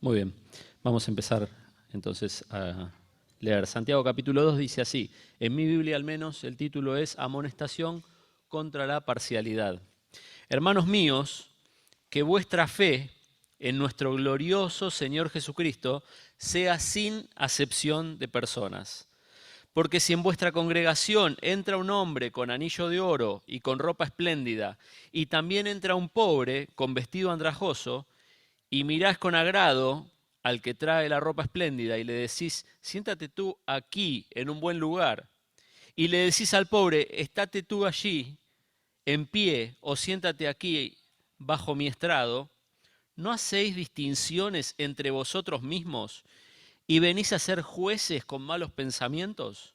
Muy bien, vamos a empezar entonces a leer. Santiago capítulo 2 dice así, en mi Biblia al menos el título es Amonestación contra la parcialidad. Hermanos míos, que vuestra fe en nuestro glorioso Señor Jesucristo sea sin acepción de personas. Porque si en vuestra congregación entra un hombre con anillo de oro y con ropa espléndida, y también entra un pobre con vestido andrajoso, y mirás con agrado al que trae la ropa espléndida y le decís, siéntate tú aquí en un buen lugar, y le decís al pobre, estate tú allí en pie o siéntate aquí bajo mi estrado, ¿no hacéis distinciones entre vosotros mismos y venís a ser jueces con malos pensamientos?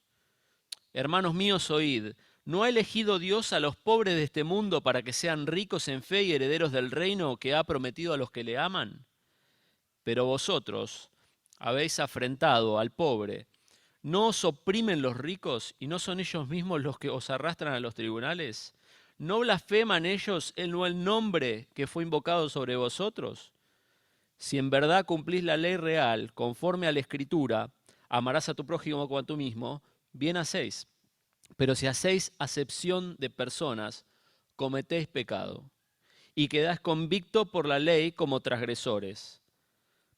Hermanos míos, oíd, ¿no ha elegido Dios a los pobres de este mundo para que sean ricos en fe y herederos del reino que ha prometido a los que le aman? Pero vosotros habéis afrentado al pobre. ¿No os oprimen los ricos y no son ellos mismos los que os arrastran a los tribunales? ¿No blasfeman ellos el nombre que fue invocado sobre vosotros? Si en verdad cumplís la ley real, conforme a la Escritura, amarás a tu prójimo como a tú mismo, bien hacéis. Pero si hacéis acepción de personas, cometéis pecado y quedáis convicto por la ley como transgresores.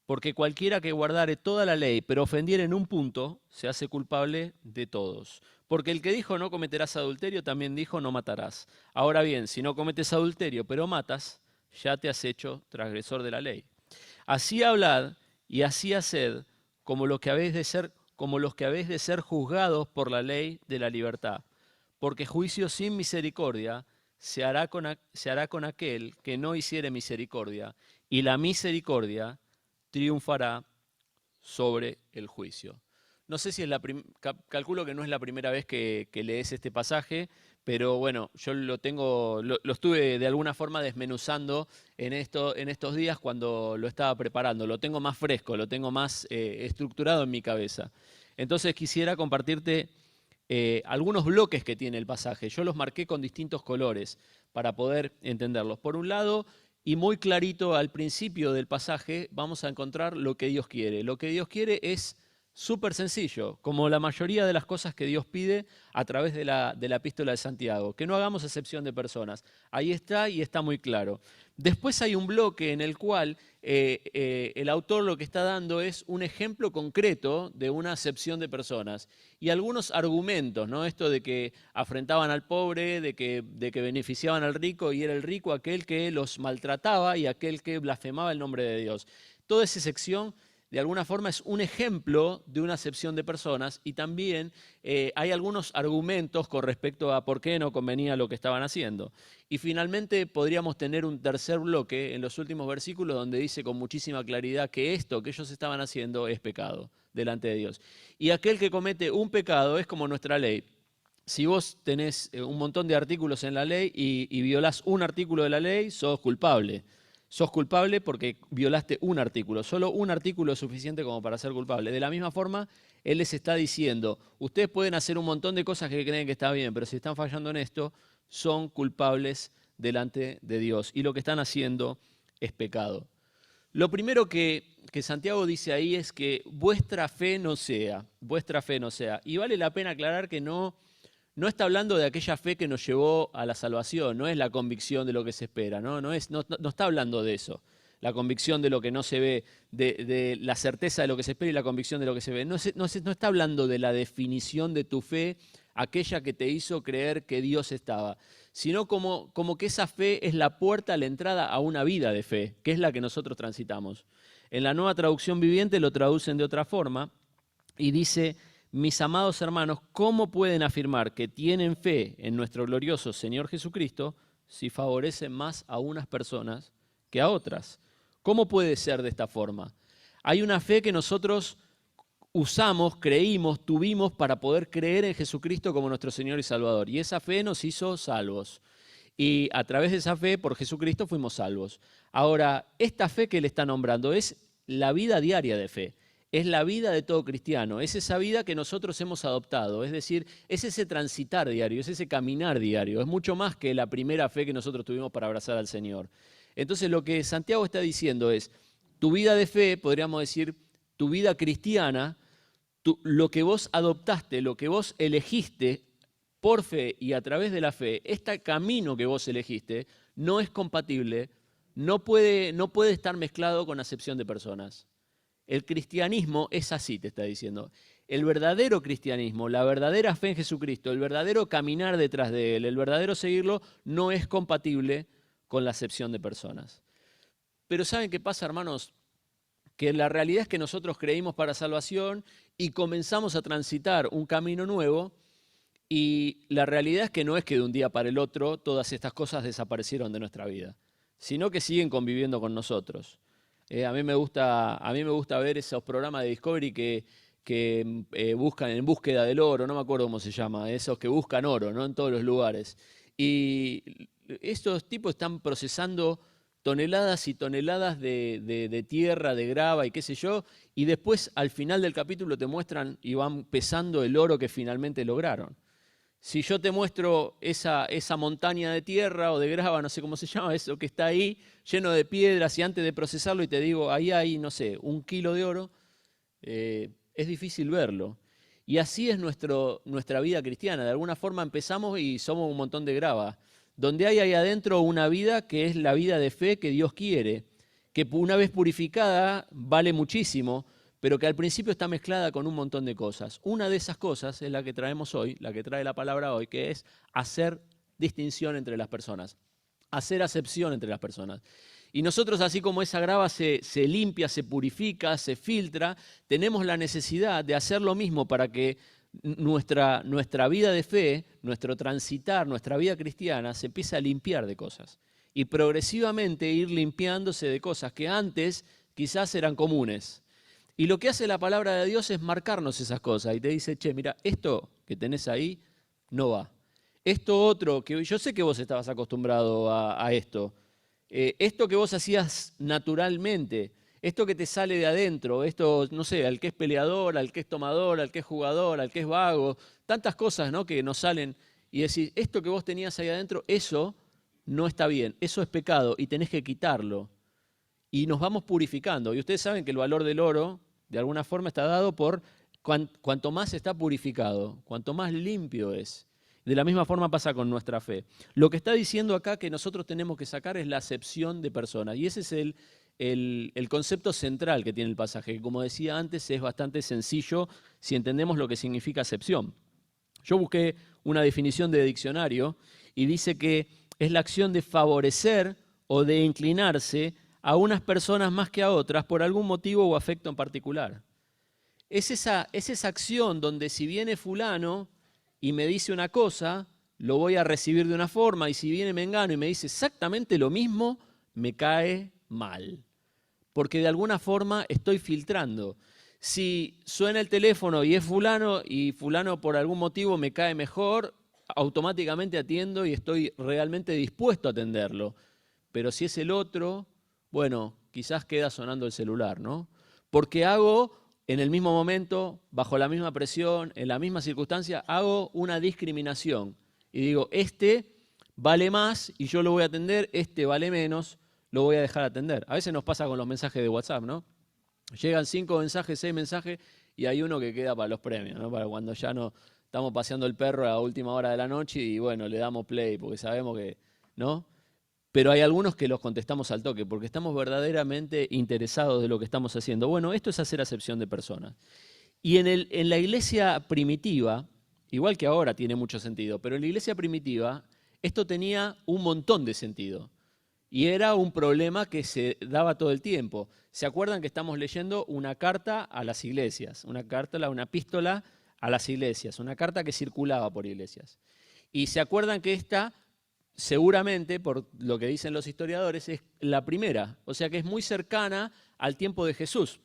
Porque cualquiera que guardare toda la ley, pero ofendiere en un punto, se hace culpable de todos. Porque el que dijo no cometerás adulterio, también dijo no matarás. Ahora bien, si no cometes adulterio, pero matas, ya te has hecho transgresor de la ley. Así hablad y así haced como los que habéis de ser juzgados por la ley de la libertad. Porque juicio sin misericordia se hará con aquel que no hiciere misericordia, y la misericordia triunfará sobre el juicio. No sé si es calculo que no es la primera vez que lees este pasaje, pero bueno, yo lo estuve de alguna forma desmenuzando en estos días cuando lo estaba preparando. Lo tengo más fresco, lo tengo más estructurado en mi cabeza. Entonces quisiera compartirte algunos bloques que tiene el pasaje. Yo los marqué con distintos colores para poder entenderlos. Por un lado, y muy clarito al principio del pasaje, vamos a encontrar lo que Dios quiere. Lo que Dios quiere es súper sencillo, como la mayoría de las cosas que Dios pide a través de la epístola de Santiago, que no hagamos excepción de personas. Ahí está y está muy claro. Después hay un bloque en el cual el autor lo que está dando es un ejemplo concreto de una acepción de personas y algunos argumentos, ¿no? Esto de que afrentaban al pobre, de que beneficiaban al rico y era el rico aquel que los maltrataba y aquel que blasfemaba el nombre de Dios. Toda esa sección de alguna forma es un ejemplo de una acepción de personas y también hay algunos argumentos con respecto a por qué no convenía lo que estaban haciendo. Y finalmente podríamos tener un tercer bloque en los últimos versículos donde dice con muchísima claridad que esto que ellos estaban haciendo es pecado delante de Dios. Y aquel que comete un pecado es como nuestra ley. Si vos tenés un montón de artículos en la ley y violás un artículo de la ley, sos culpable. Sos culpable porque violaste un artículo. Solo un artículo es suficiente como para ser culpable. De la misma forma, Él les está diciendo, ustedes pueden hacer un montón de cosas que creen que está bien, pero si están fallando en esto, son culpables delante de Dios. Y lo que están haciendo es pecado. Lo primero que Santiago dice ahí es que vuestra fe no sea. Y vale la pena aclarar que no está hablando de aquella fe que nos llevó a la salvación, no es la convicción de lo que se espera, no está hablando de eso. La convicción de lo que no se ve, de la certeza de lo que se espera y la convicción de lo que se ve. No está hablando de la definición de tu fe, aquella que te hizo creer que Dios estaba, sino como que esa fe es la puerta a la entrada a una vida de fe, que es la que nosotros transitamos. En la Nueva Traducción Viviente lo traducen de otra forma y dice: mis amados hermanos, ¿cómo pueden afirmar que tienen fe en nuestro glorioso Señor Jesucristo si favorecen más a unas personas que a otras? ¿Cómo puede ser de esta forma? Hay una fe que nosotros usamos, creímos, tuvimos para poder creer en Jesucristo como nuestro Señor y Salvador. Y esa fe nos hizo salvos. Y a través de esa fe, por Jesucristo, fuimos salvos. Ahora, esta fe que Él está nombrando es la vida diaria de fe. Es la vida de todo cristiano, es esa vida que nosotros hemos adoptado, es decir, es ese transitar diario, es ese caminar diario, es mucho más que la primera fe que nosotros tuvimos para abrazar al Señor. Entonces lo que Santiago está diciendo es, tu vida de fe, podríamos decir, tu vida cristiana, lo que vos adoptaste, lo que vos elegiste por fe y a través de la fe, este camino que vos elegiste no es compatible, no puede estar mezclado con acepción de personas. El cristianismo es así, te está diciendo. El verdadero cristianismo, la verdadera fe en Jesucristo, el verdadero caminar detrás de Él, el verdadero seguirlo, no es compatible con la acepción de personas. Pero ¿saben qué pasa, hermanos? Que la realidad es que nosotros creímos para salvación y comenzamos a transitar un camino nuevo, y la realidad es que no es que de un día para el otro todas estas cosas desaparecieron de nuestra vida, sino que siguen conviviendo con nosotros. A mí me gusta ver esos programas de Discovery que buscan en búsqueda del oro, no me acuerdo cómo se llama, esos que buscan oro, ¿no? En todos los lugares. Y estos tipos están procesando toneladas y toneladas de tierra, de grava y qué sé yo, y después al final del capítulo te muestran y van pesando el oro que finalmente lograron. Si yo te muestro esa montaña de tierra o de grava, no sé cómo se llama, eso que está ahí, lleno de piedras, y antes de procesarlo y te digo, ahí hay, no sé, 1 kilo de oro, es difícil verlo. Y así es nuestra vida cristiana. De alguna forma empezamos y somos un montón de grava. Donde hay ahí adentro una vida que es la vida de fe que Dios quiere, que una vez purificada vale muchísimo, pero que al principio está mezclada con un montón de cosas. Una de esas cosas es la que traemos hoy, la que trae la palabra hoy, que es hacer distinción entre las personas, hacer acepción entre las personas. Y nosotros, así como esa grava se limpia, se purifica, se filtra, tenemos la necesidad de hacer lo mismo para que nuestra vida de fe, nuestro transitar, nuestra vida cristiana, se empiece a limpiar de cosas. Y progresivamente ir limpiándose de cosas que antes quizás eran comunes. Y lo que hace la palabra de Dios es marcarnos esas cosas y te dice, che, mira, esto que tenés ahí no va. Esto otro, que yo sé que vos estabas acostumbrado a esto. Esto que vos hacías naturalmente, esto que te sale de adentro, esto, no sé, al que es peleador, al que es tomador, al que es jugador, al que es vago, tantas cosas, ¿no?, que nos salen y decís, esto que vos tenías ahí adentro, eso no está bien, eso es pecado y tenés que quitarlo. Y nos vamos purificando. Y ustedes saben que el valor del oro, de alguna forma, está dado por cuanto más está purificado, cuanto más limpio es. De la misma forma pasa con nuestra fe. Lo que está diciendo acá que nosotros tenemos que sacar es la acepción de personas. Y ese es el concepto central que tiene el pasaje, que como decía antes es bastante sencillo si entendemos lo que significa acepción. Yo busqué una definición de diccionario y dice que es la acción de favorecer o de inclinarse a unas personas más que a otras por algún motivo o afecto en particular. Es esa acción donde si viene fulano y me dice una cosa, lo voy a recibir de una forma, y si viene mengano y me dice exactamente lo mismo, me cae mal. Porque de alguna forma estoy filtrando. Si suena el teléfono y es fulano, y fulano por algún motivo me cae mejor, automáticamente atiendo y estoy realmente dispuesto a atenderlo. Pero si es el otro, bueno, quizás queda sonando el celular, ¿no? Porque hago en el mismo momento, bajo la misma presión, en la misma circunstancia, hago una discriminación. Y digo, este vale más y yo lo voy a atender, este vale menos, lo voy a dejar atender. A veces nos pasa con los mensajes de WhatsApp, ¿no? Llegan 5 mensajes, 6 mensajes y hay uno que queda para los premios, ¿no? Para cuando ya no estamos paseando el perro a última hora de la noche y bueno, le damos play porque sabemos que, ¿no? Pero hay algunos que los contestamos al toque, porque estamos verdaderamente interesados de lo que estamos haciendo. Bueno, esto es hacer acepción de personas. Y en la iglesia primitiva, igual que ahora tiene mucho sentido, pero en la iglesia primitiva esto tenía un montón de sentido. Y era un problema que se daba todo el tiempo. ¿Se acuerdan que estamos leyendo una carta a las iglesias? Una epístola a las iglesias, una carta que circulaba por iglesias. Y se acuerdan que esta, seguramente, por lo que dicen los historiadores, es la primera, o sea que es muy cercana al tiempo de Jesús.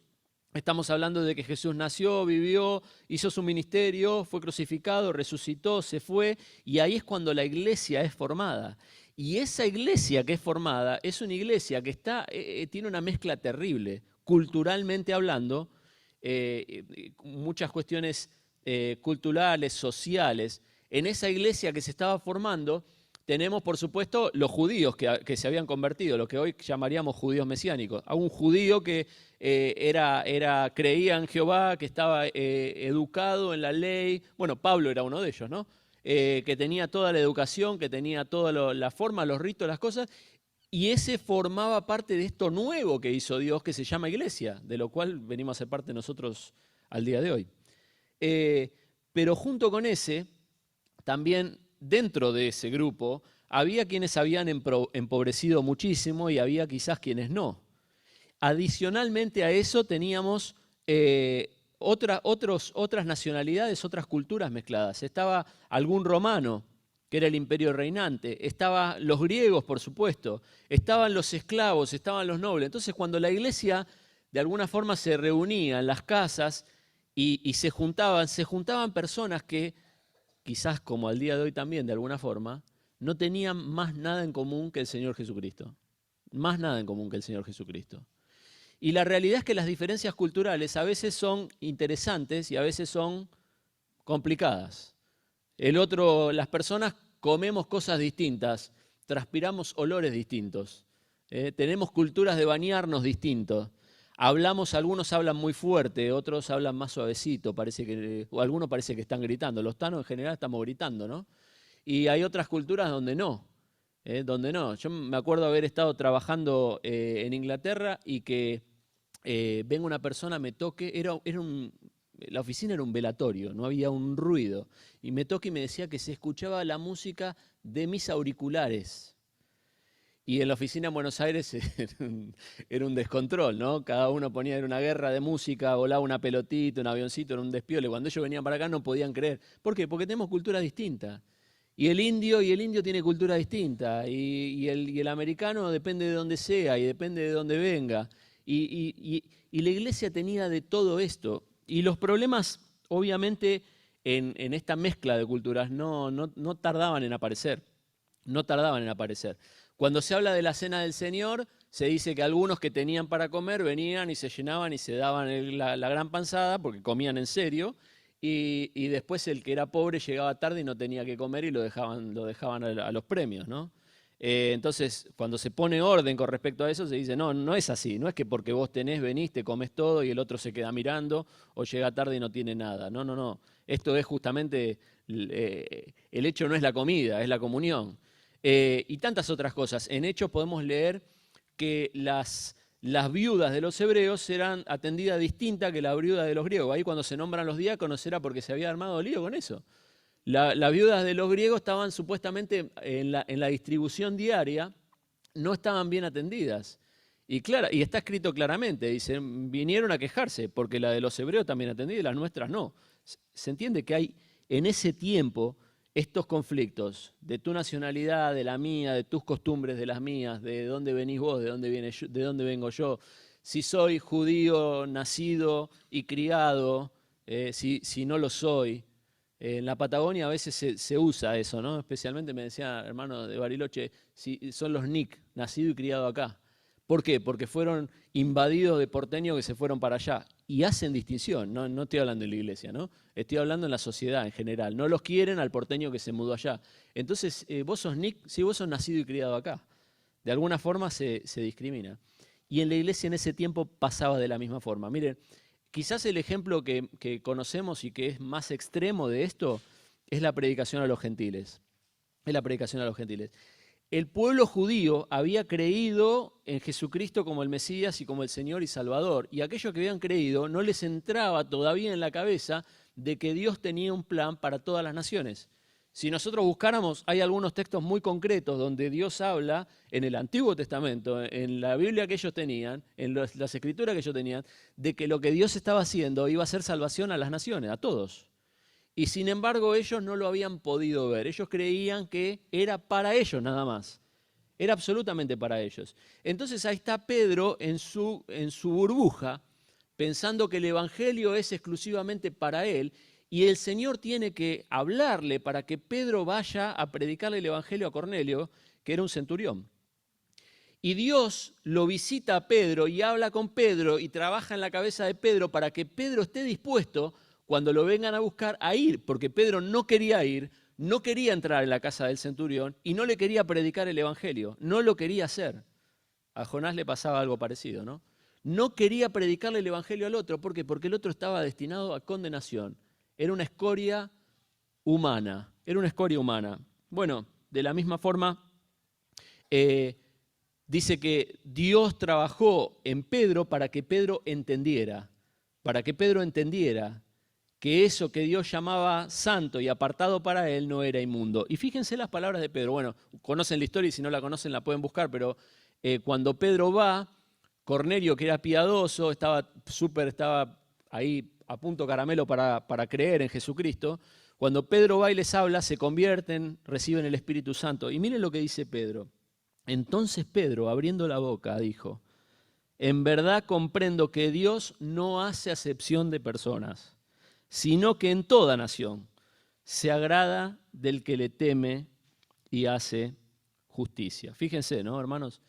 Estamos hablando de que Jesús nació, vivió, hizo su ministerio, fue crucificado, resucitó, se fue, y ahí es cuando la iglesia es formada. Y esa iglesia que es formada es una iglesia que tiene una mezcla terrible, culturalmente hablando, muchas cuestiones culturales, sociales. En esa iglesia que se estaba formando, tenemos, por supuesto, los judíos que se habían convertido, lo que hoy llamaríamos judíos mesiánicos. A un judío que creía en Jehová, que estaba educado en la ley. Bueno, Pablo era uno de ellos, ¿no? Que tenía toda la educación, que tenía toda la forma, los ritos, las cosas. Y ese formaba parte de esto nuevo que hizo Dios, que se llama iglesia, de lo cual venimos a ser parte nosotros al día de hoy. Pero junto con ese, también dentro de ese grupo, había quienes habían empobrecido muchísimo y había quizás quienes no. Adicionalmente a eso teníamos otras nacionalidades, otras culturas mezcladas. Estaba algún romano, que era el imperio reinante, estaban los griegos, por supuesto, estaban los esclavos, estaban los nobles. Entonces, cuando la iglesia de alguna forma se reunía en las casas y se juntaban personas que, quizás como al día de hoy también, de alguna forma, no tenían más nada en común que el Señor Jesucristo. Más nada en común que el Señor Jesucristo. Y la realidad es que las diferencias culturales a veces son interesantes y a veces son complicadas. Las personas comemos cosas distintas, transpiramos olores distintos, tenemos culturas de bañarnos distintos. Algunos hablan muy fuerte, otros hablan más suavecito, o algunos parece que están gritando. Los tanos en general estamos gritando, ¿no? Y hay otras culturas donde no. Yo me acuerdo haber estado trabajando en Inglaterra y que venga una persona, me toque, la oficina era un velatorio, no había un ruido. Y me toque y me decía que se escuchaba la música de mis auriculares. Y en la oficina en Buenos Aires era un descontrol, ¿no? Cada uno ponía, era una guerra de música, volaba una pelotita, un avioncito, era un despiole. Cuando ellos venían para acá no podían creer. ¿Por qué? Porque tenemos culturas distintas. Y el indio tiene cultura distinta. Y el americano depende de dónde sea y depende de dónde venga. Y la iglesia tenía de todo esto. Y los problemas, obviamente, en esta mezcla de culturas no tardaban en aparecer. No tardaban en aparecer. Cuando se habla de la cena del Señor, se dice que algunos que tenían para comer venían y se llenaban y se daban la gran panzada porque comían en serio, y después el que era pobre llegaba tarde y no tenía que comer y lo dejaban a los premios, ¿no? Entonces, cuando se pone orden con respecto a eso, se dice, no es así, no es que porque vos venís, te comes todo y el otro se queda mirando o llega tarde y no tiene nada. No. Esto es justamente, el hecho no es la comida, es la comunión. Y tantas otras cosas. En Hechos podemos leer que las viudas de los hebreos eran atendidas distinta que la viuda de los griegos. Ahí cuando se nombran los diáconos era porque se había armado lío con eso. Las viudas de los griegos estaban supuestamente en la distribución diaria, no estaban bien atendidas. Y está escrito claramente, dicen, vinieron a quejarse, porque la de los hebreos también atendida y las nuestras no. Se entiende que hay en ese tiempo estos conflictos de tu nacionalidad, de la mía, de tus costumbres, de las mías, de dónde venís vos, de dónde vengo yo, si soy judío nacido y criado, si no lo soy. En la Patagonia a veces se usa eso, ¿no? Especialmente me decía hermano de Bariloche, si son los NIC, nacido y criado acá. ¿Por qué? Porque fueron invadidos de porteños que se fueron para allá. Y hacen distinción, no estoy hablando de la iglesia, ¿no? Estoy hablando en la sociedad en general. No los quieren al porteño que se mudó allá. Entonces, vos sos NIC, sí, vos sos nacido y criado acá. De alguna forma se discrimina. Y en la iglesia en ese tiempo pasaba de la misma forma. Miren, quizás el ejemplo que conocemos y que es más extremo de esto es la predicación a los gentiles. Es la predicación a los gentiles. El pueblo judío había creído en Jesucristo como el Mesías y como el Señor y Salvador. Y aquellos que habían creído no les entraba todavía en la cabeza de que Dios tenía un plan para todas las naciones. Si nosotros buscáramos, hay algunos textos muy concretos donde Dios habla en el Antiguo Testamento, en la Biblia que ellos tenían, en las escrituras que ellos tenían, de que lo que Dios estaba haciendo iba a ser salvación a las naciones, a todos. Y sin embargo ellos no lo habían podido ver. Ellos creían que era para ellos nada más. Era absolutamente para ellos. Entonces ahí está Pedro en su burbuja, pensando que el Evangelio es exclusivamente para él, y el Señor tiene que hablarle para que Pedro vaya a predicarle el Evangelio a Cornelio, que era un centurión. Y Dios lo visita a Pedro y habla con Pedro y trabaja en la cabeza de Pedro para que Pedro esté dispuesto cuando lo vengan a buscar a ir, porque Pedro no quería ir, no quería entrar en la casa del centurión y no le quería predicar el evangelio, no lo quería hacer. A Jonás le pasaba algo parecido, ¿no? No quería predicarle el evangelio al otro. ¿Por qué? Porque el otro estaba destinado a condenación. Era una escoria humana, era una escoria humana. Bueno, de la misma forma, dice que Dios trabajó en Pedro para que Pedro entendiera que eso que Dios llamaba santo y apartado para él no era inmundo. Y fíjense las palabras de Pedro. Bueno, conocen la historia y si no la conocen la pueden buscar, pero cuando Pedro va, Cornelio, que era piadoso, estaba ahí a punto caramelo para creer en Jesucristo. Cuando Pedro va y les habla, se convierten, reciben el Espíritu Santo. Y miren lo que dice Pedro. Entonces Pedro, abriendo la boca, dijo: en verdad comprendo que Dios no hace acepción de personas, sino que en toda nación se agrada del que le teme y hace justicia. Fíjense, ¿no, hermanos?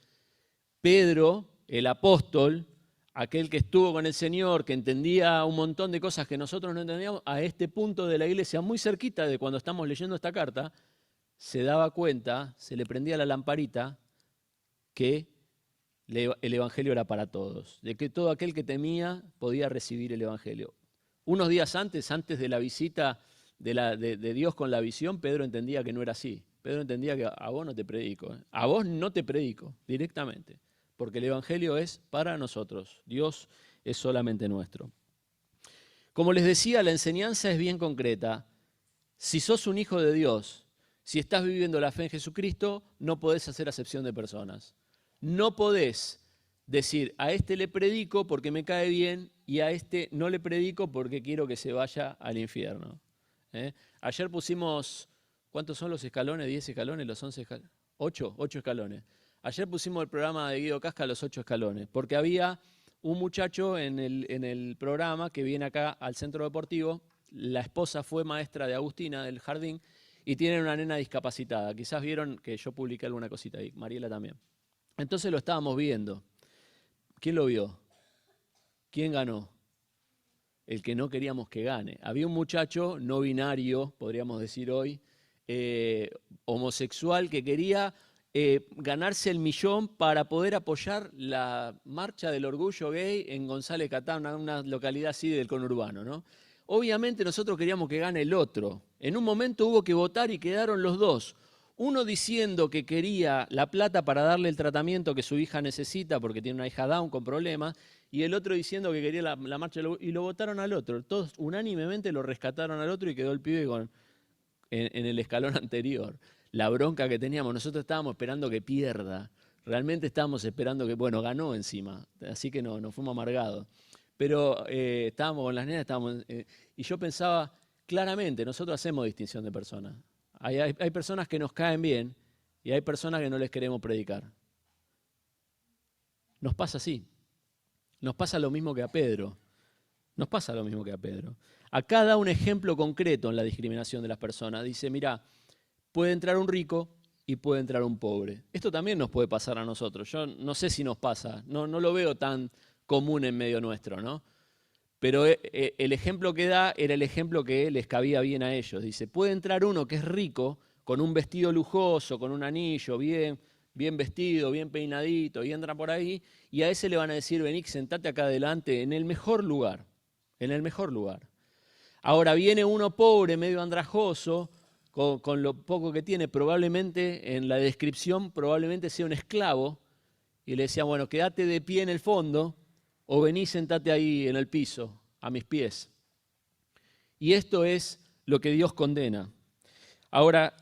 Pedro, el apóstol, aquel que estuvo con el Señor, que entendía un montón de cosas que nosotros no entendíamos, a este punto de la iglesia, muy cerquita de cuando estamos leyendo esta carta, se daba cuenta, se le prendía la lamparita, que el evangelio era para todos, de que todo aquel que temía podía recibir el evangelio. Unos días antes de la visita de Dios con la visión, Pedro entendía que no era así. Pedro entendía que a vos no te predico, a vos no te predico directamente, porque el evangelio es para nosotros, Dios es solamente nuestro. Como les decía, la enseñanza es bien concreta. Si sos un hijo de Dios, si estás viviendo la fe en Jesucristo, no podés hacer acepción de personas. No podés decir, a este le predico porque me cae bien y a este no le predico porque quiero que se vaya al infierno. Ayer pusimos, ¿cuántos son los escalones? ¿10 escalones? ¿Los 11 escalones? 8 escalones. Ayer pusimos el programa de Guido Casca, los 8 escalones, porque había un muchacho en el programa que viene acá al centro deportivo. La esposa fue maestra de Agustina del jardín y tienen una nena discapacitada. Quizás vieron que yo publiqué alguna cosita ahí, Mariela también. Entonces lo estábamos viendo. ¿Quién lo vio? ¿Quién ganó? El que no queríamos que gane. Había un muchacho no binario, podríamos decir hoy, homosexual, que quería ganarse el millón para poder apoyar la marcha del orgullo gay en González Catán, una localidad así del conurbano, ¿no? Obviamente nosotros queríamos que gane el otro. En un momento hubo que votar y quedaron los dos. Uno diciendo que quería la plata para darle el tratamiento que su hija necesita porque tiene una hija Down con problemas, y el otro diciendo que quería la marcha, y lo votaron al otro. Todos unánimemente lo rescataron al otro y quedó el pibe en el escalón anterior. La bronca que teníamos, nosotros estábamos esperando que pierda. Realmente estábamos esperando que, bueno, ganó encima, así que no, nos fuimos amargados. Pero estábamos con las nenas, y yo pensaba, claramente, nosotros hacemos distinción de personas. Hay personas que nos caen bien y hay personas que no les queremos predicar. Nos pasa así. Nos pasa lo mismo que a Pedro. Nos pasa lo mismo que a Pedro. Acá da un ejemplo concreto en la discriminación de las personas. Dice, mira, puede entrar un rico y puede entrar un pobre. Esto también nos puede pasar a nosotros. Yo no sé si nos pasa, no lo veo tan común en medio nuestro, ¿no? Pero el ejemplo que da era el ejemplo que les cabía bien a ellos. Dice, puede entrar uno que es rico, con un vestido lujoso, con un anillo, bien vestido, bien peinadito, y entra por ahí, y a ese le van a decir, vení, sentate acá adelante, en el mejor lugar, en el mejor lugar. Ahora viene uno pobre, medio andrajoso, con lo poco que tiene, probablemente, en la descripción, probablemente sea un esclavo, y le decía, bueno, quédate de pie en el fondo, o vení, sentate ahí en el piso, a mis pies. Y esto es lo que Dios condena. Ahora,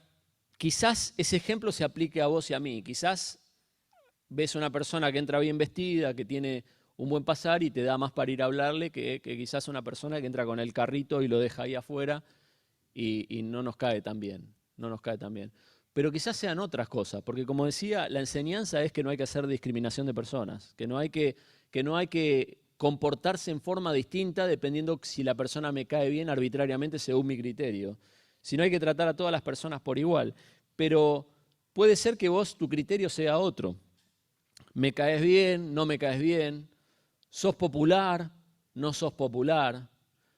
quizás ese ejemplo se aplique a vos y a mí. Quizás ves a una persona que entra bien vestida, que tiene un buen pasar y te da más para ir a hablarle que quizás una persona que entra con el carrito y lo deja ahí afuera y no nos cae tan bien. No nos cae tan bien. Pero quizás sean otras cosas, porque como decía, la enseñanza es que no hay que hacer discriminación de personas, que no hay que comportarse en forma distinta dependiendo si la persona me cae bien arbitrariamente según mi criterio. Si no, hay que tratar a todas las personas por igual. Pero puede ser que tu criterio sea otro. Me caes bien, no me caes bien, sos popular, no sos popular,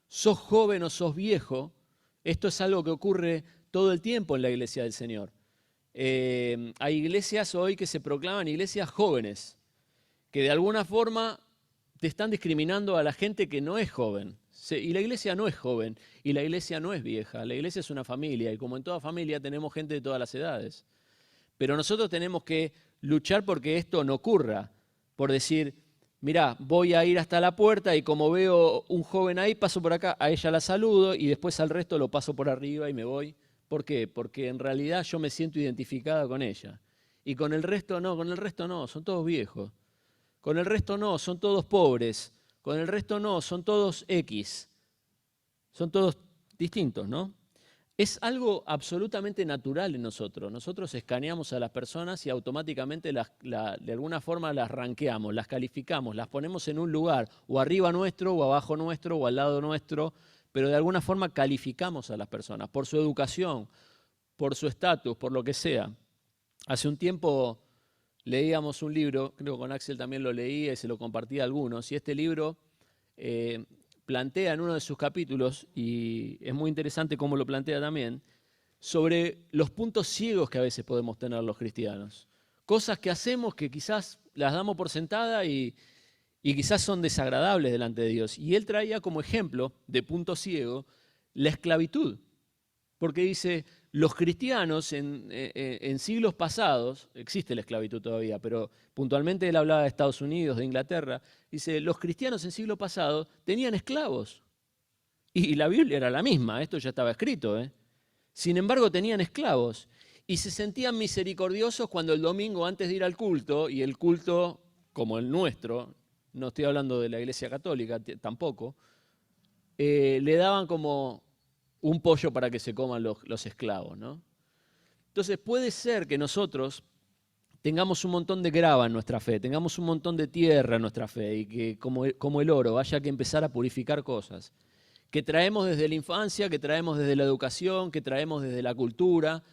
sos joven o sos viejo. Esto es algo que ocurre todo el tiempo en la iglesia del Señor. Hay iglesias hoy que se proclaman iglesias jóvenes, que de alguna forma te están discriminando a la gente que no es joven. Y la iglesia no es joven, y la iglesia no es vieja. La iglesia es una familia, y como en toda familia tenemos gente de todas las edades. Pero nosotros tenemos que luchar porque esto no ocurra, por decir, mirá, voy a ir hasta la puerta y como veo un joven ahí, paso por acá, a ella la saludo y después al resto lo paso por arriba y me voy. ¿Por qué? Porque en realidad yo me siento identificada con ella. Y con el resto no, son todos viejos. Con el resto no, son todos pobres. Con el resto no, son todos X. Son todos distintos, ¿no? Es algo absolutamente natural en nosotros. Nosotros escaneamos a las personas y automáticamente de alguna forma las ranqueamos, las calificamos, las ponemos en un lugar, o arriba nuestro, o abajo nuestro, o al lado nuestro, pero de alguna forma calificamos a las personas por su educación, por su estatus, por lo que sea. Hace un tiempo leíamos un libro, creo que con Axel también lo leía y se lo compartía a algunos, y este libro plantea en uno de sus capítulos, y es muy interesante cómo lo plantea también, sobre los puntos ciegos que a veces podemos tener los cristianos. Cosas que hacemos que quizás las damos por sentada y quizás son desagradables delante de Dios. Y él traía como ejemplo de punto ciego la esclavitud. Porque dice, los cristianos en siglos pasados, existe la esclavitud todavía, pero puntualmente él hablaba de Estados Unidos, de Inglaterra, dice, los cristianos en siglos pasados tenían esclavos. Y la Biblia era la misma, esto ya estaba escrito. Sin embargo, tenían esclavos. Y se sentían misericordiosos cuando el domingo antes de ir al culto, y el culto como el nuestro, no estoy hablando de la Iglesia Católica tampoco, le daban como un pollo para que se coman los esclavos, ¿no? Entonces puede ser que nosotros tengamos un montón de grava en nuestra fe, tengamos un montón de tierra en nuestra fe y que como el oro haya que empezar a purificar cosas que traemos desde la infancia, que traemos desde la educación, que traemos desde la cultura.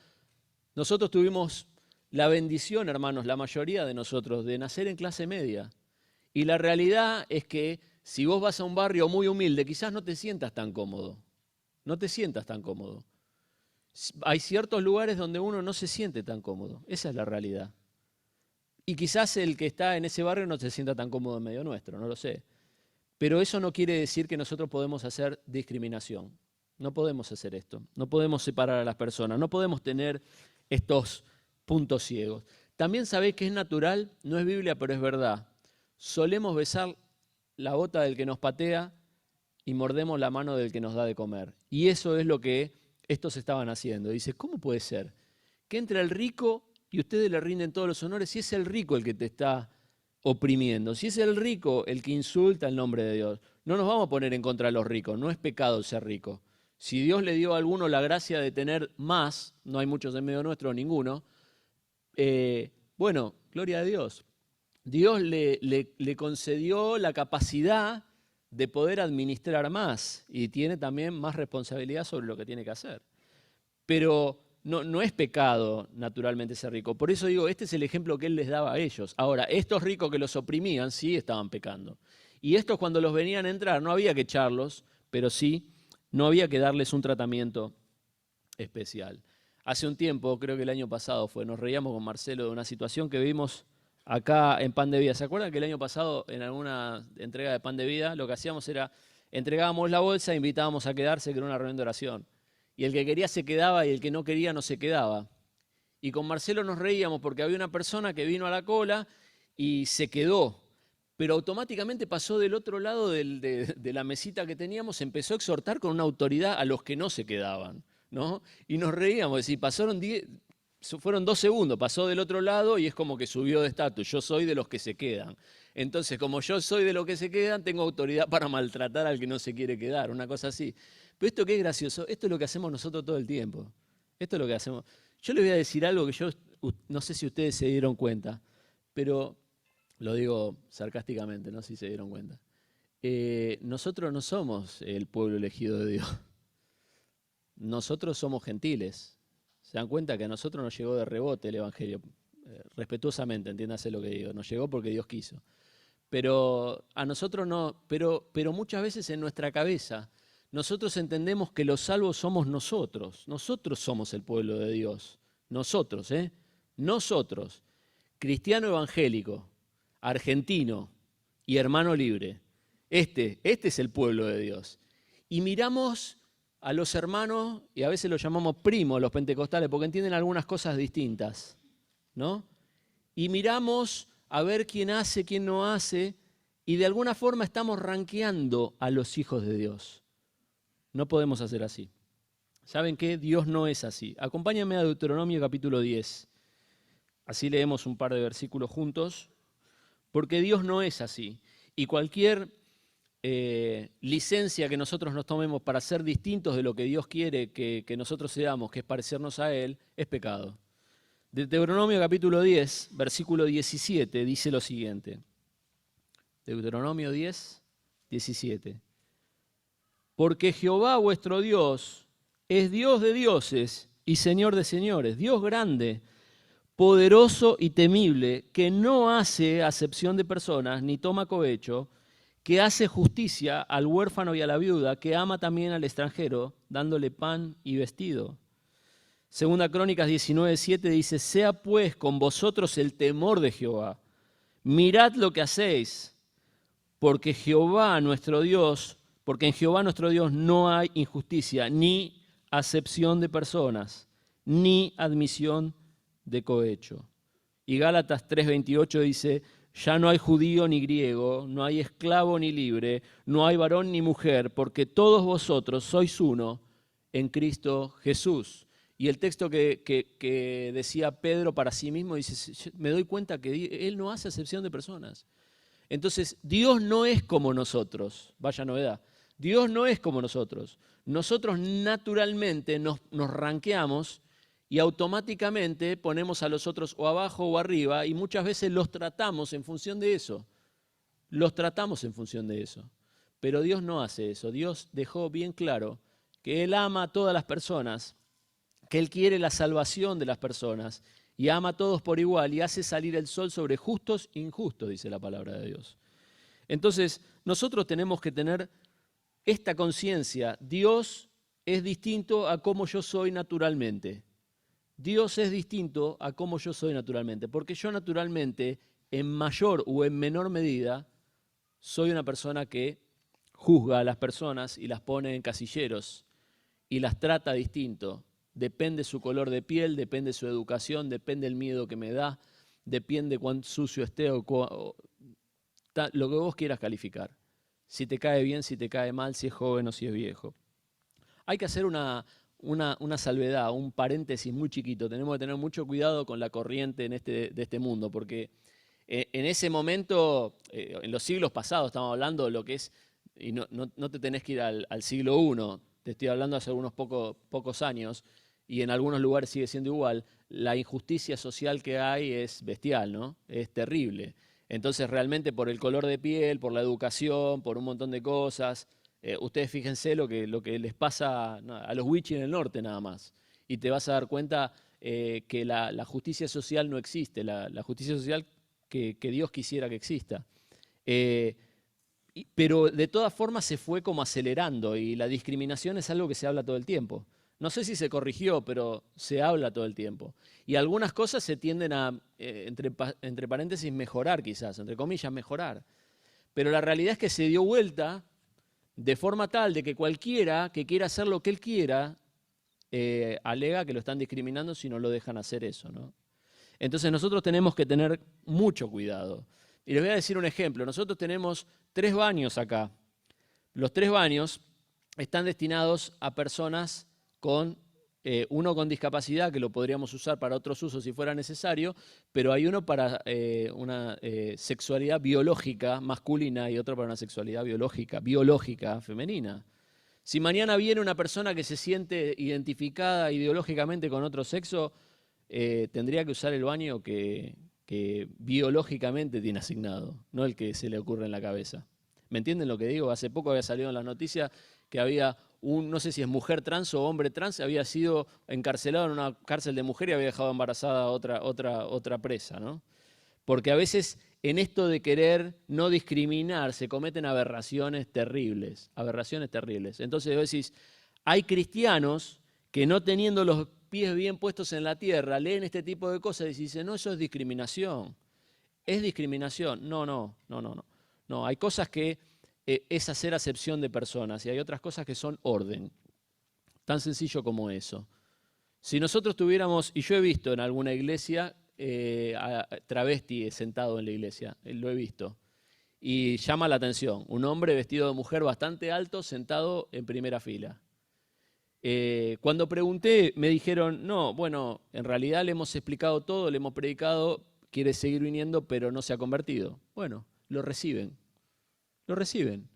Nosotros tuvimos la bendición, hermanos, la mayoría de nosotros, de nacer en clase media. Y la realidad es que si vos vas a un barrio muy humilde, quizás no te sientas tan cómodo. No te sientas tan cómodo. Hay ciertos lugares donde uno no se siente tan cómodo. Esa es la realidad. Y quizás el que está en ese barrio no se sienta tan cómodo en medio nuestro, no lo sé. Pero eso no quiere decir que nosotros podemos hacer discriminación. No podemos hacer esto. No podemos separar a las personas. No podemos tener estos puntos ciegos. También sabéis que es natural, no es Biblia, pero es verdad. Solemos besar la bota del que nos patea y mordemos la mano del que nos da de comer. Y eso es lo que estos estaban haciendo. Dice, ¿cómo puede ser que entre el rico y ustedes le rinden todos los honores si es el rico el que te está oprimiendo? Si es el rico el que insulta el nombre de Dios. No nos vamos a poner en contra de los ricos, no es pecado ser rico. Si Dios le dio a alguno la gracia de tener más, no hay muchos en medio nuestro, ninguno, bueno, gloria a Dios. Dios le concedió la capacidad de poder administrar más y tiene también más responsabilidad sobre lo que tiene que hacer. Pero no es pecado, naturalmente, ser rico. Por eso digo, este es el ejemplo que él les daba a ellos. Ahora, estos ricos que los oprimían, sí estaban pecando. Y estos cuando los venían a entrar, no había que echarlos, pero sí, no había que darles un tratamiento especial. Hace un tiempo, creo que el año pasado fue, nos reíamos con Marcelo de una situación que vimos acá en Pan de Vida. ¿Se acuerdan que el año pasado, en alguna entrega de Pan de Vida, lo que hacíamos era, entregábamos la bolsa e invitábamos a quedarse, que era una reunión de oración? Y el que quería se quedaba y el que no quería no se quedaba. Y con Marcelo nos reíamos porque había una persona que vino a la cola y se quedó, pero automáticamente pasó del otro lado de la mesita que teníamos, empezó a exhortar con una autoridad a los que no se quedaban, ¿no? Y nos reíamos, es decir, fueron 2 segundos, pasó del otro lado y es como que subió de estatus, yo soy de los que se quedan. Entonces, como yo soy de los que se quedan, tengo autoridad para maltratar al que no se quiere quedar, una cosa así. Pero esto qué es gracioso, esto es lo que hacemos nosotros todo el tiempo. Esto es lo que hacemos. Yo les voy a decir algo que yo no sé si ustedes se dieron cuenta, pero lo digo sarcásticamente, no sé si se dieron cuenta. Nosotros no somos el pueblo elegido de Dios. Nosotros somos gentiles. ¿Se dan cuenta que a nosotros nos llegó de rebote el Evangelio? Respetuosamente, entiéndase lo que digo. Nos llegó porque Dios quiso. Pero a nosotros no, pero muchas veces en nuestra cabeza nosotros entendemos que los salvos somos nosotros. Nosotros somos el pueblo de Dios. Nosotros, ¿eh? Nosotros, cristiano evangélico, argentino y hermano libre. Este es el pueblo de Dios. Y miramos a los hermanos, y a veces los llamamos primos, los pentecostales, porque entienden algunas cosas distintas, ¿no? Y miramos a ver quién hace, quién no hace, y de alguna forma estamos rankeando a los hijos de Dios. No podemos hacer así. ¿Saben qué? Dios no es así. Acompáñenme a Deuteronomio capítulo 10. Así leemos un par de versículos juntos, porque Dios no es así. Y cualquier licencia que nosotros nos tomemos para ser distintos de lo que Dios quiere que nosotros seamos, que es parecernos a Él, es pecado. Deuteronomio capítulo 10, versículo 17, dice lo siguiente. Deuteronomio 10, 17. Porque Jehová vuestro Dios es Dios de dioses y Señor de señores, Dios grande, poderoso y temible, que no hace acepción de personas, ni toma cohecho, que hace justicia al huérfano y a la viuda, que ama también al extranjero, dándole pan y vestido. Segunda Crónicas 19:7 dice, sea pues con vosotros el temor de Jehová. Mirad lo que hacéis, porque en Jehová nuestro Dios no hay injusticia, ni acepción de personas, ni admisión de cohecho. Y Gálatas 3:28 dice, ya no hay judío ni griego, no hay esclavo ni libre, no hay varón ni mujer, porque todos vosotros sois uno en Cristo Jesús. Y el texto que decía Pedro para sí mismo dice, me doy cuenta que Él no hace acepción de personas. Entonces, Dios no es como nosotros, vaya novedad, Dios no es como nosotros. Nosotros naturalmente nos ranqueamos y automáticamente ponemos a los otros o abajo o arriba y muchas veces los tratamos en función de eso. Los tratamos en función de eso. Pero Dios no hace eso. Dios dejó bien claro que Él ama a todas las personas, que Él quiere la salvación de las personas y ama a todos por igual y hace salir el sol sobre justos e injustos, dice la palabra de Dios. Entonces, nosotros tenemos que tener esta conciencia. Dios es distinto a cómo yo soy naturalmente. Dios es distinto a cómo yo soy naturalmente, porque yo naturalmente, en mayor o en menor medida, soy una persona que juzga a las personas y las pone en casilleros y las trata distinto. Depende su color de piel, depende su educación, depende el miedo que me da, depende cuán sucio esté o lo que vos quieras calificar. Si te cae bien, si te cae mal, si es joven o si es viejo. Hay que hacer una salvedad, un paréntesis muy chiquito. Tenemos que tener mucho cuidado con la corriente de este mundo, porque en ese momento, en los siglos pasados, estamos hablando de lo que es, y no te tenés que ir al siglo I, te estoy hablando hace unos pocos años, y en algunos lugares sigue siendo igual, la injusticia social que hay es bestial, ¿no? Es terrible. Entonces realmente por el color de piel, por la educación, por un montón de cosas, ustedes fíjense lo que les pasa a los wichis en el norte nada más. Y te vas a dar cuenta que la justicia social no existe, la justicia social que Dios quisiera que exista. Pero de todas formas se fue como acelerando y la discriminación es algo que se habla todo el tiempo. No sé si se corrigió, pero se habla todo el tiempo. Y algunas cosas se tienden a, entre paréntesis, mejorar quizás, entre comillas, mejorar. Pero la realidad es que se dio vuelta de forma tal de que cualquiera que quiera hacer lo que él quiera, alega que lo están discriminando si no lo dejan hacer eso, ¿no? Entonces nosotros tenemos que tener mucho cuidado. Y les voy a decir un ejemplo. Nosotros tenemos 3 baños acá. Los 3 baños están destinados a personas con uno con discapacidad, que lo podríamos usar para otros usos si fuera necesario, pero hay uno para una sexualidad biológica masculina y otro para una sexualidad biológica femenina. Si mañana viene una persona que se siente identificada ideológicamente con otro sexo, tendría que usar el baño que biológicamente tiene asignado, no el que se le ocurre en la cabeza. ¿Me entienden lo que digo? Hace poco había salido en las noticias que había no sé si es mujer trans o hombre trans, había sido encarcelado en una cárcel de mujer y había dejado embarazada a otra presa, ¿no? Porque a veces en esto de querer no discriminar se cometen aberraciones terribles, aberraciones terribles. Entonces vos decís, hay cristianos que no teniendo los pies bien puestos en la tierra, leen este tipo de cosas y dicen, no, eso es discriminación. ¿Es discriminación? No, no, no, no, no. No, hay cosas que es hacer acepción de personas y hay otras cosas que son orden. Tan sencillo como eso. Si nosotros tuviéramos, y yo he visto en alguna iglesia, a travesti sentado en la iglesia, lo he visto, y llama la atención, un hombre vestido de mujer bastante alto sentado en primera fila. Cuando pregunté me dijeron, no, bueno, en realidad le hemos explicado todo, le hemos predicado, quiere seguir viniendo, pero no se ha convertido. Bueno, lo reciben, lo reciben.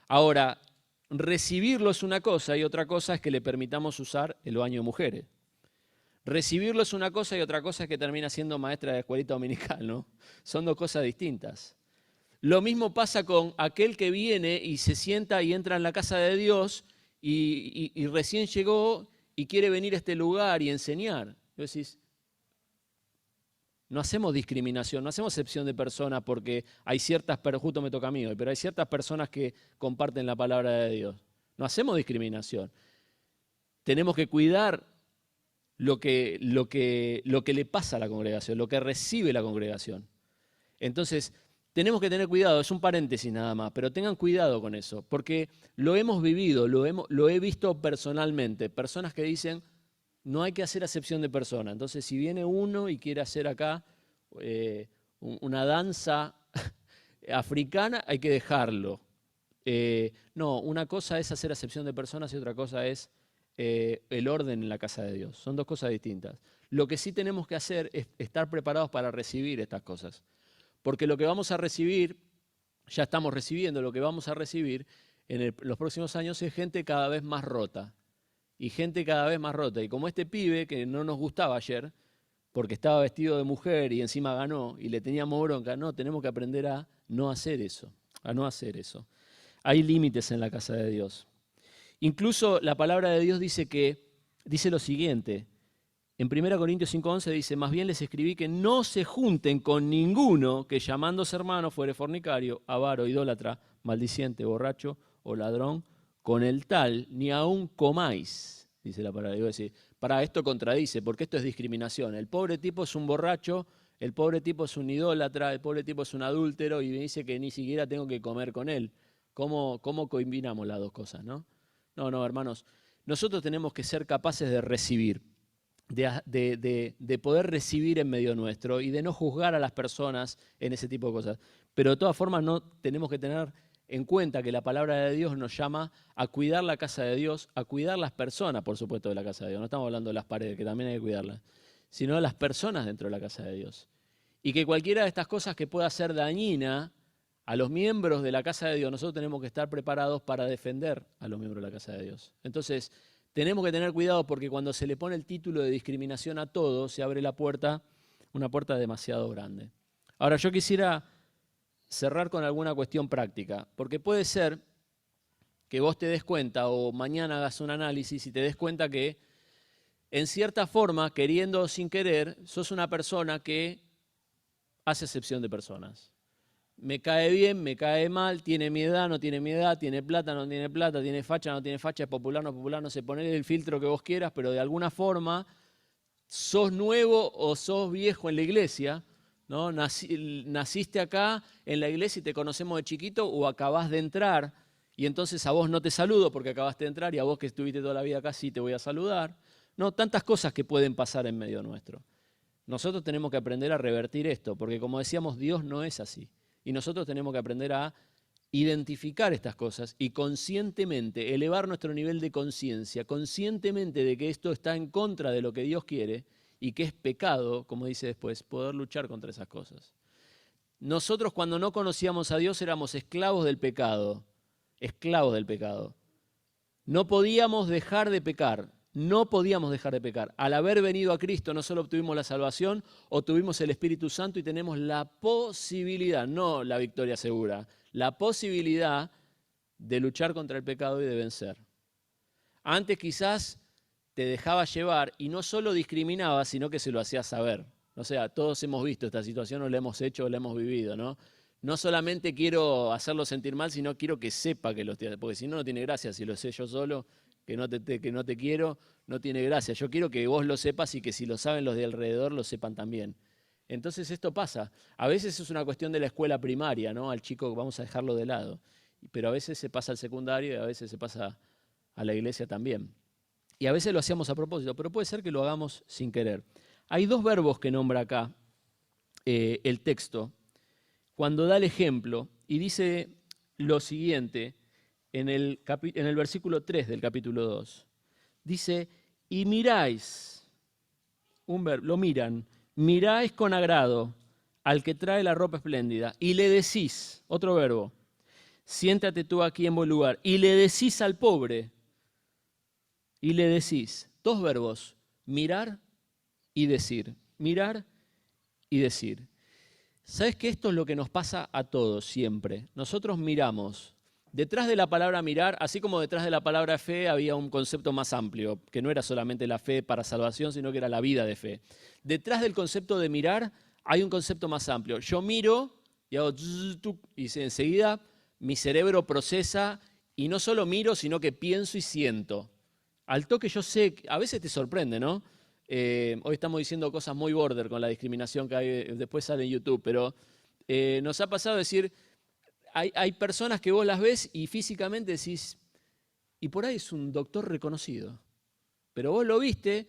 Ahora, recibirlo es una cosa y otra cosa es que le permitamos usar el baño de mujeres. Recibirlo es una cosa y otra cosa es que termina siendo maestra de escuelita dominical, ¿no? Son dos cosas distintas. Lo mismo pasa con aquel que viene y se sienta y entra en la casa de Dios y recién llegó y quiere venir a este lugar y enseñar. Vos decís, no hacemos discriminación, no hacemos excepción de personas porque hay ciertas, pero justo me toca a mí hoy, pero hay ciertas personas que comparten la palabra de Dios. No hacemos discriminación. Tenemos que cuidar lo que le pasa a la congregación, lo que recibe la congregación. Entonces, tenemos que tener cuidado, es un paréntesis nada más, pero tengan cuidado con eso, porque lo hemos vivido, lo he visto personalmente, personas que dicen, no hay que hacer acepción de persona. Entonces, si viene uno y quiere hacer acá una danza africana, hay que dejarlo. No, una cosa es hacer acepción de personas y otra cosa es el orden en la casa de Dios. Son dos cosas distintas. Lo que sí tenemos que hacer es estar preparados para recibir estas cosas. Porque lo que vamos a recibir, ya estamos recibiendo, lo que vamos a recibir en los próximos años es gente cada vez más rota. Y gente cada vez más rota. Y como este pibe que no nos gustaba ayer, porque estaba vestido de mujer y encima ganó, y le teníamos bronca, no, tenemos que aprender a no hacer eso, a no hacer eso. Hay límites en la casa de Dios. Incluso la palabra de Dios dice lo siguiente. En 1 Corintios 5:11 dice, más bien les escribí que no se junten con ninguno que llamándose hermano fuere fornicario, avaro, idólatra, maldiciente, borracho o ladrón, con el tal ni aún comáis, dice la palabra de Dios. Para esto contradice, porque esto es discriminación. El pobre tipo es un borracho, el pobre tipo es un idólatra, el pobre tipo es un adúltero y me dice que ni siquiera tengo que comer con él. ¿Cómo combinamos las dos cosas, no? No, hermanos, nosotros tenemos que ser capaces de recibir, de poder recibir en medio nuestro y de no juzgar a las personas en ese tipo de cosas. Pero de todas formas no tenemos que tener en cuenta que la palabra de Dios nos llama a cuidar la casa de Dios, a cuidar las personas, por supuesto, de la casa de Dios. No estamos hablando de las paredes, que también hay que cuidarlas, sino de las personas dentro de la casa de Dios. Y que cualquiera de estas cosas que pueda ser dañina a los miembros de la casa de Dios, nosotros tenemos que estar preparados para defender a los miembros de la casa de Dios. Entonces, tenemos que tener cuidado porque cuando se le pone el título de discriminación a todo, se abre la puerta, una puerta demasiado grande. Ahora, yo quisiera cerrar con alguna cuestión práctica, porque puede ser que vos te des cuenta o mañana hagas un análisis y te des cuenta que en cierta forma, queriendo o sin querer, sos una persona que hace excepción de personas. Me cae bien, me cae mal, tiene mi edad, no tiene mi edad, tiene plata, no tiene plata, tiene facha, no tiene facha, es popular, no popular, no sé, ponele el filtro que vos quieras, pero de alguna forma sos nuevo o sos viejo en la iglesia, ¿no? Naciste acá en la iglesia y te conocemos de chiquito o acabás de entrar y entonces a vos no te saludo porque acabaste de entrar y a vos que estuviste toda la vida acá sí te voy a saludar. No, tantas cosas que pueden pasar en medio nuestro. Nosotros tenemos que aprender a revertir esto porque como decíamos, Dios no es así. Y nosotros tenemos que aprender a identificar estas cosas y conscientemente elevar nuestro nivel de conciencia, conscientemente de que esto está en contra de lo que Dios quiere y que es pecado, como dice después, poder luchar contra esas cosas. Nosotros cuando no conocíamos a Dios éramos esclavos del pecado, esclavos del pecado. No podíamos dejar de pecar. No podíamos dejar de pecar. Al haber venido a Cristo no solo obtuvimos la salvación, obtuvimos el Espíritu Santo y tenemos la posibilidad, no la victoria segura, la posibilidad de luchar contra el pecado y de vencer. Antes quizás te dejaba llevar y no solo discriminaba, sino que se lo hacía saber. O sea, todos hemos visto esta situación o la hemos hecho o la hemos vivido, ¿no? No solamente quiero hacerlo sentir mal, sino quiero que sepa que lo estoy haciendo, porque si no, no tiene gracia. Si lo sé yo solo, que no te quiero, no tiene gracia. Yo quiero que vos lo sepas y que si lo saben los de alrededor, lo sepan también. Entonces esto pasa. A veces es una cuestión de la escuela primaria, ¿no? Al chico vamos a dejarlo de lado. Pero a veces se pasa al secundario y a veces se pasa a la iglesia también. Y a veces lo hacemos a propósito, pero puede ser que lo hagamos sin querer. Hay dos verbos que nombra acá el texto cuando da el ejemplo y dice lo siguiente en el versículo 3 del capítulo 2. Dice, y miráis, un verbo, lo miran, miráis con agrado al que trae la ropa espléndida y le decís, otro verbo, siéntate tú aquí en buen lugar, y le decís al pobre, y le decís, dos verbos, mirar y decir, mirar y decir. ¿Sabes que esto es lo que nos pasa a todos siempre? Nosotros miramos. Detrás de la palabra mirar, así como detrás de la palabra fe, había un concepto más amplio, que no era solamente la fe para salvación, sino que era la vida de fe. Detrás del concepto de mirar hay un concepto más amplio. Yo miro y hago y enseguida mi cerebro procesa y no solo miro, sino que pienso y siento. Al toque yo sé, a veces te sorprende, ¿no? Hoy estamos diciendo cosas muy border con la discriminación que hay, después sale en YouTube, pero nos ha pasado decir, hay personas que vos las ves y físicamente decís, y por ahí es un doctor reconocido, pero vos lo viste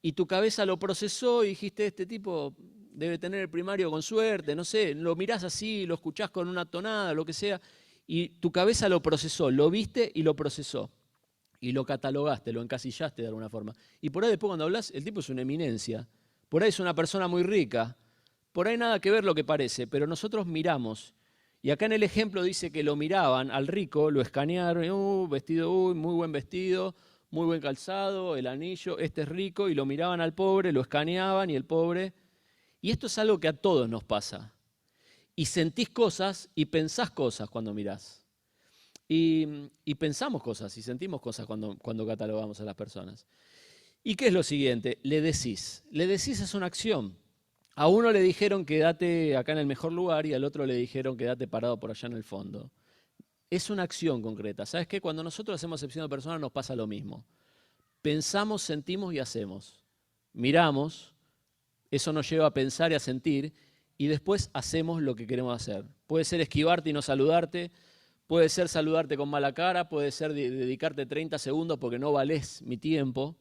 y tu cabeza lo procesó y dijiste, este tipo debe tener el primario con suerte, no sé, lo mirás así, lo escuchás con una tonada, lo que sea, y tu cabeza lo procesó, lo viste y lo procesó. Y lo catalogaste, lo encasillaste de alguna forma. Y por ahí después cuando hablas, el tipo es una eminencia. Por ahí es una persona muy rica. Por ahí nada que ver lo que parece, pero nosotros miramos. Y acá en el ejemplo dice que lo miraban al rico, lo escanearon, vestido, muy buen vestido, muy buen calzado, el anillo, este es rico, y lo miraban al pobre, lo escaneaban y el pobre. Y esto es algo que a todos nos pasa. Y sentís cosas y pensás cosas cuando mirás. Y pensamos cosas y sentimos cosas cuando catalogamos a las personas. ¿Y qué es lo siguiente? Le decís. Le decís es una acción. A uno le dijeron quédate acá en el mejor lugar y al otro le dijeron quédate parado por allá en el fondo. Es una acción concreta. ¿Sabes qué? Cuando nosotros hacemos acepción de personas nos pasa lo mismo. Pensamos, sentimos y hacemos. Miramos, eso nos lleva a pensar y a sentir y después hacemos lo que queremos hacer. Puede ser esquivarte y no saludarte. Puede ser saludarte con mala cara, puede ser dedicarte 30 segundos porque no valés mi tiempo,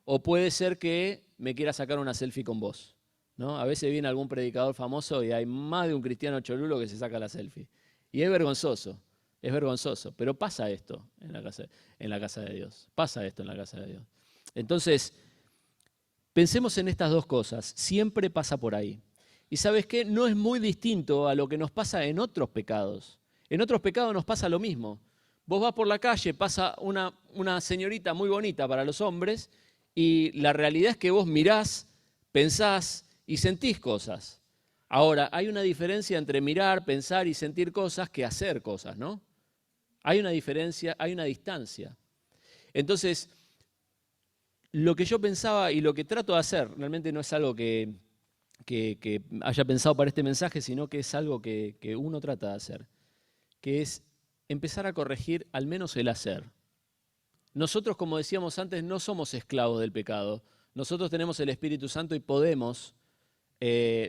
o puede ser que me quiera sacar una selfie con vos, ¿no? A veces viene algún predicador famoso y hay más de un cristiano cholulo que se saca la selfie. Y es vergonzoso, pero pasa esto en la casa de Dios, pasa esto en la casa de Dios. Entonces, pensemos en estas dos cosas, siempre pasa por ahí. Y ¿sabes qué? No es muy distinto a lo que nos pasa en otros pecados. En otros pecados nos pasa lo mismo. Vos vas por la calle, pasa una señorita muy bonita para los hombres y la realidad es que vos mirás, pensás y sentís cosas. Ahora, hay una diferencia entre mirar, pensar y sentir cosas que hacer cosas, ¿no? Hay una diferencia, hay una distancia. Entonces, lo que yo pensaba y lo que trato de hacer, realmente no es algo que haya pensado para este mensaje, sino que es algo que uno trata de hacer, que es empezar a corregir al menos el hacer. Nosotros, como decíamos antes, no somos esclavos del pecado. Nosotros tenemos el Espíritu Santo y podemos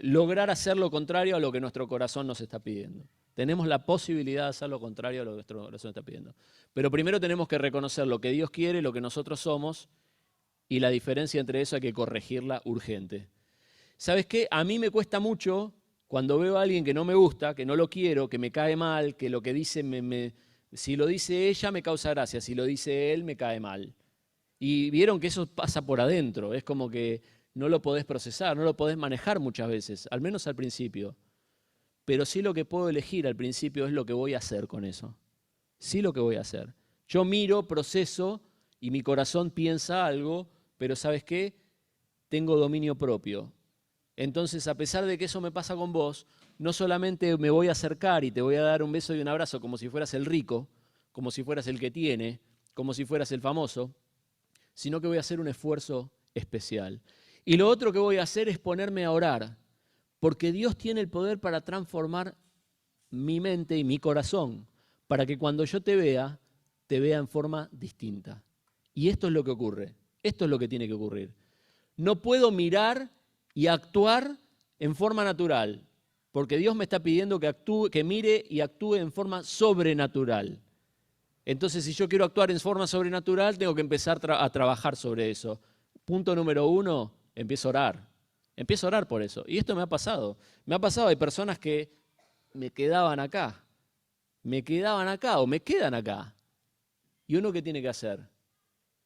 lograr hacer lo contrario a lo que nuestro corazón nos está pidiendo. Tenemos la posibilidad de hacer lo contrario a lo que nuestro corazón está pidiendo. Pero primero tenemos que reconocer lo que Dios quiere, lo que nosotros somos, y la diferencia entre eso hay que corregirla urgente. ¿Sabes qué? A mí me cuesta mucho cuando veo a alguien que no me gusta, que no lo quiero, que me cae mal, que lo que dice, si lo dice ella me causa gracia, si lo dice él me cae mal. Y vieron que eso pasa por adentro, es como que no lo podés procesar, no lo podés manejar muchas veces, al menos al principio. Pero sí lo que puedo elegir al principio es lo que voy a hacer con eso. Sí lo que voy a hacer. Yo miro, proceso y mi corazón piensa algo, pero ¿sabes qué? Tengo dominio propio. Entonces, a pesar de que eso me pasa con vos, no solamente me voy a acercar y te voy a dar un beso y un abrazo como si fueras el rico, como si fueras el que tiene, como si fueras el famoso, sino que voy a hacer un esfuerzo especial. Y lo otro que voy a hacer es ponerme a orar, porque Dios tiene el poder para transformar mi mente y mi corazón, para que cuando yo te vea en forma distinta. Y esto es lo que ocurre, esto es lo que tiene que ocurrir. No puedo mirar y actuar en forma natural, porque Dios me está pidiendo que actúe, que mire y actúe en forma sobrenatural. Entonces, si yo quiero actuar en forma sobrenatural, tengo que empezar a trabajar sobre eso. Punto número 1, empiezo a orar. Empiezo a orar por eso. Y esto me ha pasado. Me ha pasado, hay personas que me quedaban acá o me quedan acá. ¿Y uno qué tiene que hacer?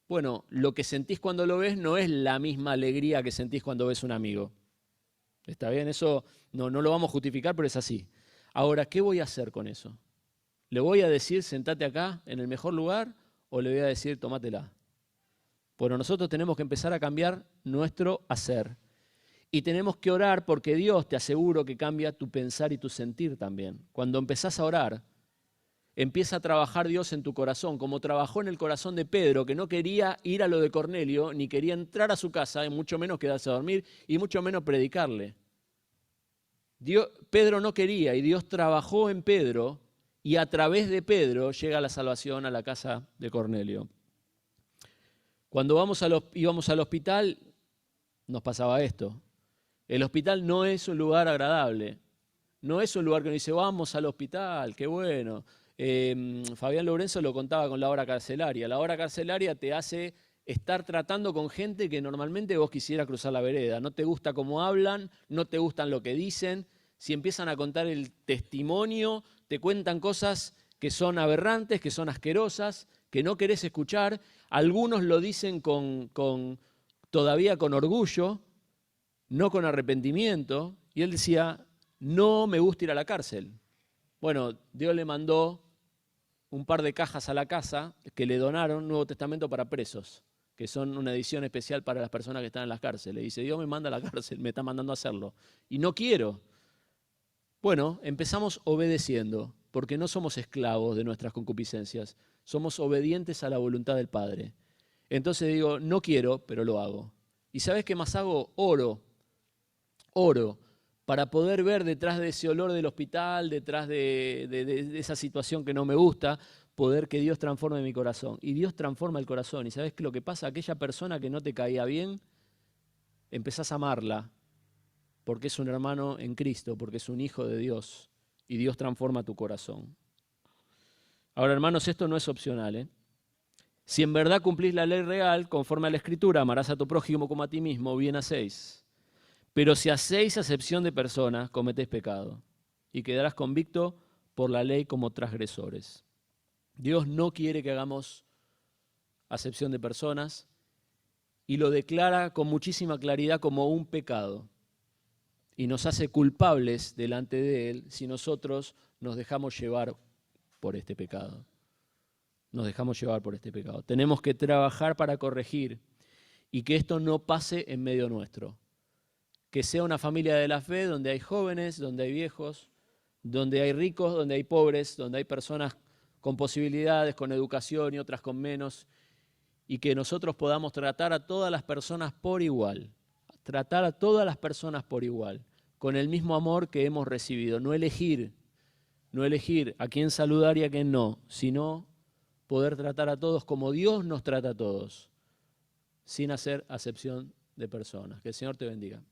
Bueno, lo que sentís cuando lo ves no es la misma alegría que sentís cuando ves un amigo. ¿Está bien? Eso no lo vamos a justificar, pero es así. Ahora, ¿qué voy a hacer con eso? ¿Le voy a decir, sentate acá en el mejor lugar, o le voy a decir, tomátela? Bueno, nosotros tenemos que empezar a cambiar nuestro hacer. Y tenemos que orar porque Dios, te aseguro, que cambia tu pensar y tu sentir también. Cuando empezás a orar, empieza a trabajar Dios en tu corazón, como trabajó en el corazón de Pedro, que no quería ir a lo de Cornelio, ni quería entrar a su casa, y mucho menos quedarse a dormir, y mucho menos predicarle. Pedro no quería, y Dios trabajó en Pedro, y a través de Pedro llega la salvación a la casa de Cornelio. Cuando íbamos al hospital, nos pasaba esto. El hospital no es un lugar agradable. No es un lugar que uno dice, vamos al hospital, qué bueno. Fabián Lorenzo lo contaba con la hora carcelaria. La hora carcelaria te hace estar tratando con gente que normalmente vos quisieras cruzar la vereda. No te gusta cómo hablan, no te gustan lo que dicen. Si empiezan a contar el testimonio, te cuentan cosas que son aberrantes, que son asquerosas, que no querés escuchar. Algunos lo dicen todavía con orgullo, no con arrepentimiento. Y él decía, no me gusta ir a la cárcel. Bueno, Dios le mandó un par de cajas a la casa que le donaron Nuevo Testamento para presos, que son una edición especial para las personas que están en las cárceles. Y dice, Dios me manda a la cárcel, me está mandando a hacerlo. Y no quiero. Bueno, empezamos obedeciendo, porque no somos esclavos de nuestras concupiscencias, somos obedientes a la voluntad del Padre. Entonces digo, no quiero, pero lo hago. ¿Y sabes qué más hago? Oro para poder ver detrás de ese olor del hospital, detrás de esa situación que no me gusta, poder que Dios transforme mi corazón. Y Dios transforma el corazón. ¿Y sabes qué es lo que pasa? Aquella persona que no te caía bien, empezás a amarla, porque es un hermano en Cristo, porque es un hijo de Dios, y Dios transforma tu corazón. Ahora, hermanos, esto no es opcional, ¿eh? Si en verdad cumplís la ley real, conforme a la Escritura, amarás a tu prójimo como a ti mismo, bien hacéis. Pero si hacéis acepción de personas, cometéis pecado y quedarás convicto por la ley como transgresores. Dios no quiere que hagamos acepción de personas y lo declara con muchísima claridad como un pecado y nos hace culpables delante de Él si nosotros nos dejamos llevar por este pecado. Nos dejamos llevar por este pecado. Tenemos que trabajar para corregir y que esto no pase en medio nuestro. Que sea una familia de la fe donde hay jóvenes, donde hay viejos, donde hay ricos, donde hay pobres, donde hay personas con posibilidades, con educación y otras con menos, y que nosotros podamos tratar a todas las personas por igual, tratar a todas las personas por igual, con el mismo amor que hemos recibido, no elegir a quién saludar y a quién no, sino poder tratar a todos como Dios nos trata a todos, sin hacer acepción de personas. Que el Señor te bendiga.